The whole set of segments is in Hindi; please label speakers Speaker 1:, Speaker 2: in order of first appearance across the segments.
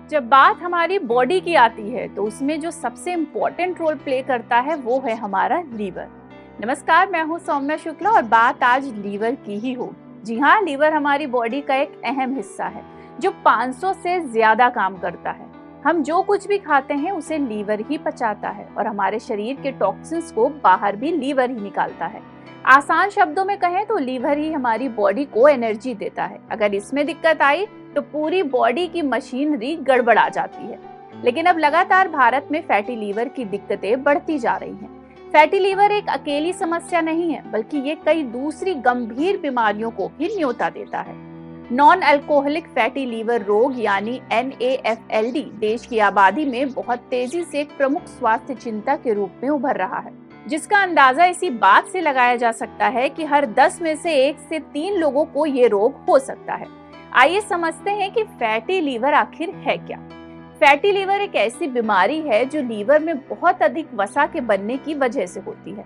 Speaker 1: जब बात हमारी बॉडी की आती है तो उसमें जो सबसे इम्पोर्टेंट रोल प्ले करता है वो है हमारा लीवर। नमस्कार, मैं हूँ सौम्या शुक्ला और बात आज लीवर की ही हो। जी हाँ, लीवर हमारी बॉडी का एक अहम हिस्सा है जो 500 से ज्यादा काम करता है। हम जो कुछ भी खाते हैं उसे लीवर ही पचाता है और हमारे शरीर के टॉक्सिन्स को बाहर भी लीवर ही निकालता है। आसान शब्दों में कहें तो लीवर ही हमारी बॉडी को एनर्जी देता है। अगर इसमें दिक्कत आई तो पूरी बॉडी की मशीनरी गड़बड़ा जाती है। लेकिन अब लगातार भारत में फैटी लीवर की दिक्कतें बढ़ती जा रही हैं। फैटी लीवर एक अकेली समस्या नहीं है, बल्कि ये कई दूसरी गंभीर बीमारियों को भी न्योता देता है। नॉन अल्कोहलिक फैटी लीवर रोग यानी NAFLD देश की आबादी में बहुत तेजी से एक प्रमुख स्वास्थ्य चिंता के रूप में उभर रहा है, जिसका अंदाजा इसी बात से लगाया जा सकता है कि हर 10 में से 1 से 3 लोगों को ये रोग हो सकता है। आइए समझते हैं कि फैटी लीवर आखिर है क्या। फैटी लीवर एक ऐसी बीमारी है जो लीवर में बहुत अधिक वसा के बनने की वजह से होती है।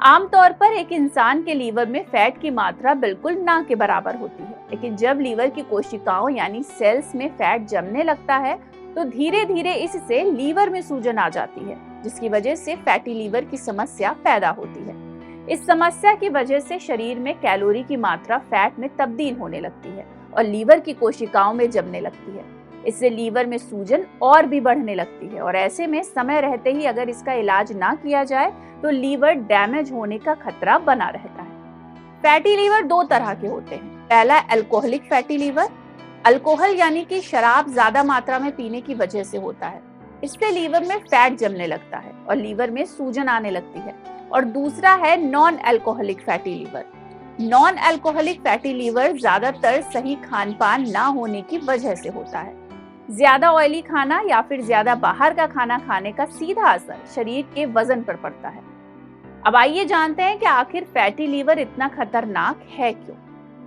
Speaker 1: आमतौर पर एक इंसान के लीवर में फैट की मात्रा बिल्कुल ना के बराबर होती है, लेकिन जब लीवर की कोशिकाओं यानी सेल्स में फैट जमने लगता है तो धीरे धीरे इससे लीवर में सूजन आ जाती है, जिसकी वजह से फैटी लीवर की समस्या पैदा होती है। इस समस्या की वजह से शरीर में कैलोरी की मात्रा फैट में तब्दील होने लगती है और लीवर की कोशिकाओं में जमने लगती है। इससे लीवर में सूजन और भी बढ़ने लगती है और ऐसे में समय रहते ही अगर इसका इलाज ना किया जाए तो लीवर डैमेज होने का खतरा बना रहता है। फैटी लीवर 2 तरह के होते हैं। पहला अल्कोहलिक फैटी लीवर। अल्कोहल यानी कि शराब ज्यादा मात्रा में पीने की वजह से होता है। इससे लीवर में फैट जमने लगता है और लीवर में सूजन आने लगती है। और दूसरा है non alcoholic fatty liver. Non alcoholic fatty liver ज्यादातर सही खान पान ना होने की वजह से होता है। ज्यादा ऑयली खाना या फिर ज्यादा बाहर का खाना खाने का सीधा असर शरीर के वजन पर पड़ता है। अब आइए जानते हैं कि आखिर फैटी लीवर इतना खतरनाक है क्यों।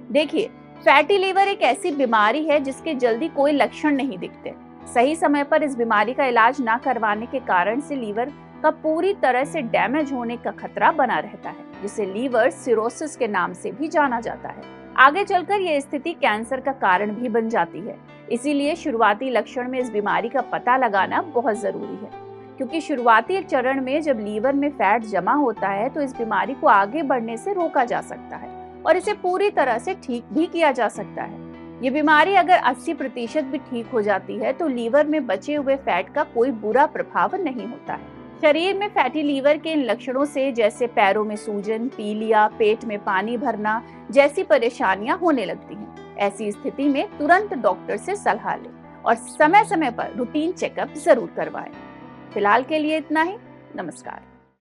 Speaker 1: देखिए, फैटी लीवर एक ऐसी बीमारी है जिसके जल्दी कोई लक्षण नहीं दिखते। सही समय पर इस बीमारी का इलाज ना करवाने के कारण से लीवर का पूरी तरह से डैमेज होने का खतरा बना रहता है, जिसे लीवर सिरोसिस के नाम से भी जाना जाता है। आगे चलकर यह स्थिति कैंसर का कारण भी बन जाती है। इसीलिए शुरुआती लक्षण में इस बीमारी का पता लगाना बहुत जरूरी है, क्योंकि शुरुआती चरण में जब लीवर में फैट जमा होता है तो इस बीमारी को आगे बढ़ने से रोका जा सकता है और इसे पूरी तरह से ठीक भी किया जा सकता है। ये बीमारी अगर 80% भी ठीक हो जाती है तो लीवर में बचे हुए फैट का कोई बुरा प्रभाव नहीं होता है। शरीर में फैटी लीवर के इन लक्षणों से जैसे पैरों में सूजन, पीलिया, पेट में पानी भरना जैसी परेशानियां होने लगती हैं। ऐसी स्थिति में तुरंत डॉक्टर से सलाह लें और समय समय पर रूटीन चेकअप जरूर करवाएं। फिलहाल के लिए इतना ही। नमस्कार।